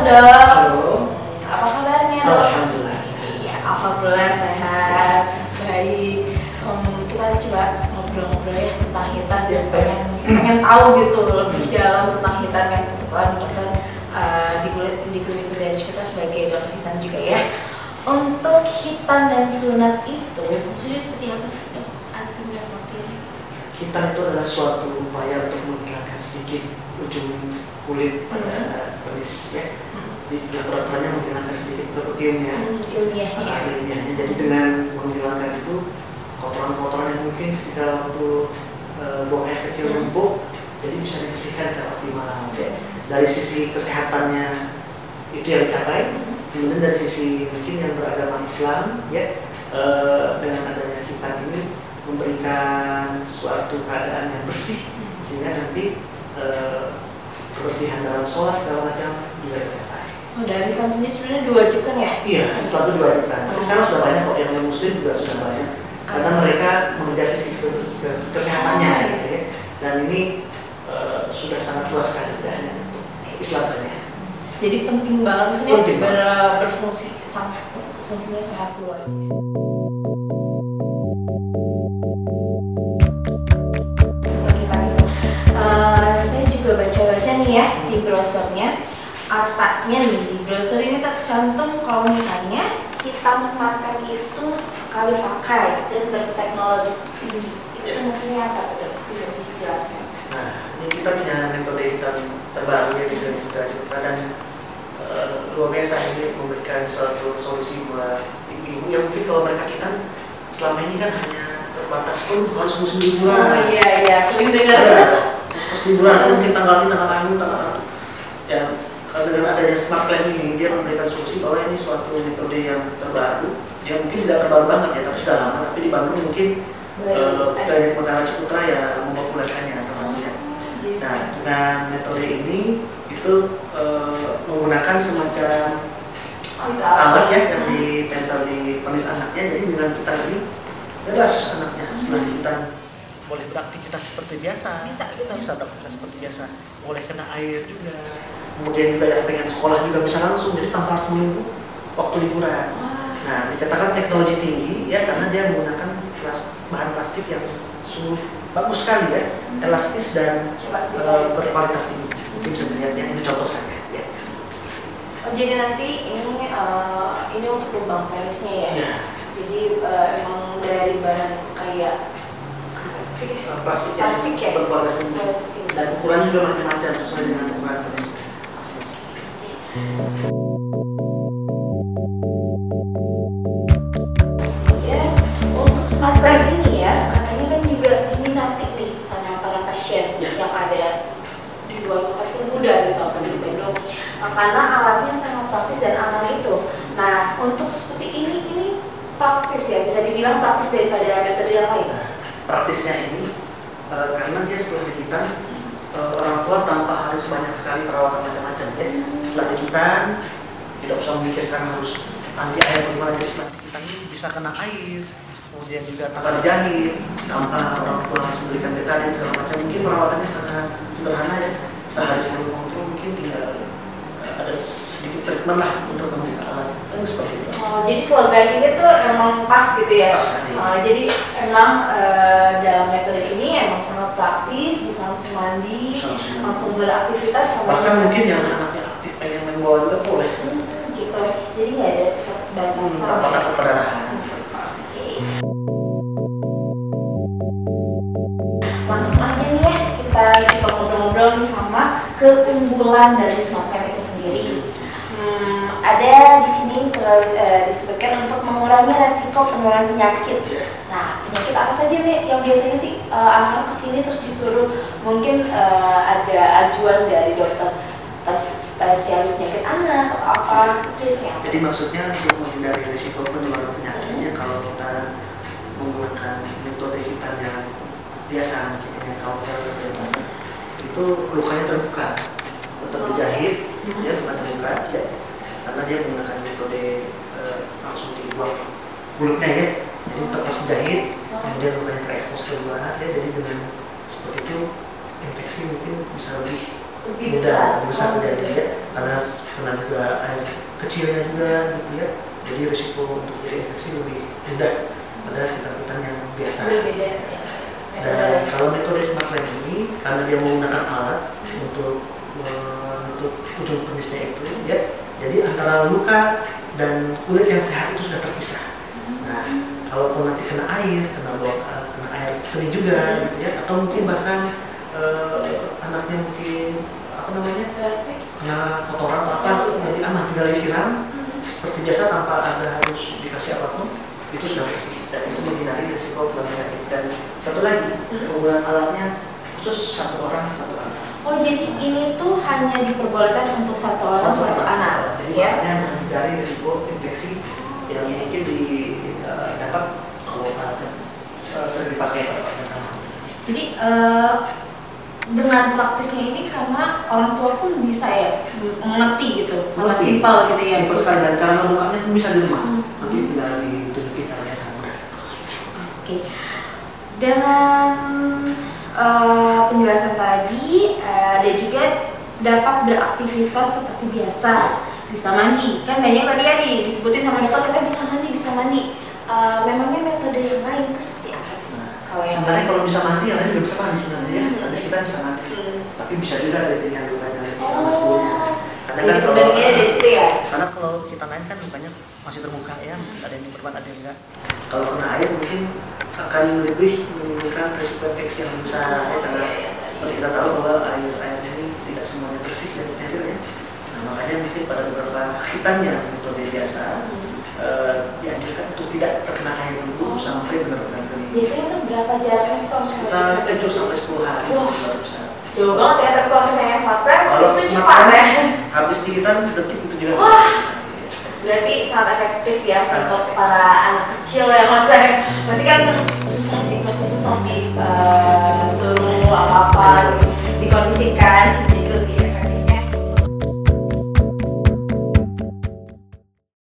dok. Halo. Apa kabarnya dok? Alhamdulillah. Iya, alhamdulillah sehat, baik. Kita coba ngobrol-ngobrol ya tentang hitan. Ya, pengen tahu gitu lebih dalam tentang hitan yang kebetulan dokter di klinik dari kita sebagai dokter hitan juga ya. Untuk hitan dan sunat itu jadi seperti apa sih dok? Artinya maksudnya? Hitan itu adalah suatu upaya untuk menghilangkan sedikit ujung kulit pada penis ya. Di istilah peraturannya menghilangkan sedikit ilmiahnya. Ilmiahnya. Jadi dengan menghilangkan itu kotoran-kotoran yang mungkin ketika waktu buang air kecil numpuk, jadi bisa dibersihkan secara optimal. Dari sisi kesehatannya itu yang dicapai. Kemudian dari sisi mungkin yang beragama Islam ya, dengan adanya hitan ini memberikan suatu keadaan yang bersih sehingga nanti kebersihan dalam sholat segala macam juga tercapai. Oh, dari Islam sendiri sebenarnya diwajibkan ya? Iya, itu diwajibkan. Tapi sekarang sudah banyak kok yang muslim juga sudah banyak karena mereka mengejar sisi kesehatannya gitu ya. Dan ini sudah sangat luas sekali, tidak hanya untuk Islam saja. Jadi penting banget maksudnya berfungsi fungsinya sangat luas. Saya juga baca-baca nih ya di brosurnya, katanya nih di brosur ini tercantum kalau misalnya hitam semakan itu sekali pakai dan berteknologi tinggi. Itu maksudnya apa? Bisa dijelaskan? Nah, ini kita punya metode hitam terbaru ya di kita dan luar biasa ini memberikan suatu solusi buat ibu-ibu yang mungkin kalau mereka hitam selama ini kan hanya terbatas pun harus musim liburan. Oh iya, sering dengar. Terus liburan atau mungkin tanggal ya. Kalau dengan adanya smart plan ini dia memberikan solusi bahwa ini suatu metode yang terbaru, yang mungkin tidak terbaru banget ya, tapi sudah lama. Tapi di Bandung mungkin Klinik Mutiara Ciputra ya mempopulerkannya salah satunya. Nah, dengan metode ini itu menggunakan semacam alat ya yang ditempel di penis anaknya. Jadi dengan kita ini bebas anaknya setelah kita boleh beraktivitas seperti biasa. Bisa beraktivitas seperti biasa. Boleh kena air juga. Kemudian juga yang pengen sekolah juga bisa langsung, jadi tanpa harus menunggu waktu liburan. Nah, dikatakan teknologi tinggi ya karena dia menggunakan bahan plastik yang sungguh bagus sekali ya, elastis dan berkualitas tinggi. Mungkin bisa dilihatnya, ini contoh saja ya. Oh, jadi nanti ini untuk lubang penisnya ya? Ya. Jadi emang dari bahan kayak plastik ya? Berkualitas tinggi dan ukurannya juga macam-macam sesuai dengan ukuran penis. Ya, untuk smart lab ini ya, katanya kan juga diminati nih sama para pasien yang ada di luar kota itu muda gitu apa di Bandung, karena alatnya sangat praktis dan aman itu. Nah, untuk seperti ini praktis ya, bisa dibilang praktis daripada metode yang lain. Praktisnya ini karena dia setelah dihitan orang tua tanpa harus banyak sekali perawatan macam-macam ya. Setelah dihitan tidak usah memikirkan harus anti air bagaimana, jadi setelah dihitan ini bisa kena air, kemudian juga tanpa dijahit, tanpa orang tua harus memberikan betadine segala macam. Mungkin perawatannya sangat sederhana ya, sehari sebelum kontrol mungkin tinggal ada sedikit treatment lah untuk membuka alat seperti itu. Oh, jadi slogan ini tuh emang pas gitu ya? Pas sekali. Jadi emang dalam metode ini emang sangat praktis, bisa langsung mandi, langsung beraktivitas. Bahkan mungkin yang anaknya aktif pengen main bola juga boleh. Gitu, jadi nggak ada batasan. Tanpa takut perdarahan. Langsung aja nih ya, kita coba ngobrol-ngobrol nih sama keunggulan dari smart pen itu sendiri. Ada di sini disebutkan untuk mengurangi resiko penularan penyakit. Nah, penyakit apa saja nih yang biasanya sih anak-anak kesini terus disuruh mungkin ada ajuan dari dokter spesialis penyakit anak atau apa biasanya? Jadi maksudnya untuk menghindari risiko penularan penyakitnya kalau kita menggunakan metode hitam yang biasa mungkin yang kautel atau biasa itu lukanya terbuka, tetap dijahit, ya bukan terbuka ya, karena dia menggunakan metode langsung dibuang kulitnya ya, jadi tetap harus dijahit, kemudian lukanya terekspos ke luar ya, jadi dengan seperti itu infeksi mungkin bisa lebih mudah, besar terjadi ya, karena karena juga air kecilnya juga gitu ya, jadi risiko untuk jadi infeksi lebih rendah pada hitam-hitam yang biasa. Berbeda. Dan kalau metode smart lab ini karena dia menggunakan alat untuk ujung penisnya itu ya, jadi antara luka dan kulit yang sehat itu sudah terpisah. Nah, kalaupun nanti kena air, kena air seni juga gitu ya, atau mungkin bahkan anaknya mungkin apa namanya kena kotoran atau apa, jadi aman tinggal disiram seperti biasa tanpa ada harus dikasih apapun, itu sudah bersih dan itu menghindari risiko penyakit. Dan satu lagi, penggunaan alatnya khusus satu orang satu anak. Oh, jadi ini tuh hanya diperbolehkan untuk satu orang satu anak, jadi ya? makanya menghindari risiko infeksi yang mungkin dapat kalau alatnya sering dipakai pada sama. Jadi dengan praktisnya ini karena orang tua pun bisa ya mengerti gitu, karena simpel gitu ya. Simpel sekali, dan cara membukannya pun bisa di rumah. Nanti tinggal ditunjukin caranya sama mudah. Oke. Dengan penjelasan tadi dan juga dapat beraktivitas seperti biasa, bisa mandi. Kan banyak tadi ya disebutin sama dokter kita bisa mandi. Memangnya metode yang lain itu seperti apa sih? Sebenarnya kalau bisa mandi, ya lain juga bisa mandi sebenarnya. Nanti kita bisa mandi. Tapi bisa juga ada yang lukanya lebih lama sebelumnya. Karena kalau kita main kan lukanya masih terbuka ya, ada yang diperban, ada yang enggak. Kalau kena air mungkin akan lebih menimbulkan risiko infeksi yang besar ya, karena seperti kita tahu bahwa air ini tidak semuanya bersih dan steril ya. Nah, makanya mungkin pada beberapa hitam yang metode biasa dianjurkan untuk tidak terkena air dulu sampai benar-benar kering. Biasanya itu berapa jaraknya sih kalau misalnya? Kita 7 sampai 10 hari baru bisa. Jauh banget ya, tapi kalau misalnya smart lab itu smart cepat lab, ya. habis digital detik itu juga Wah, bisa. berarti sangat efektif ya untuk para anak kecil ya mas. Masih kan masih susah suruh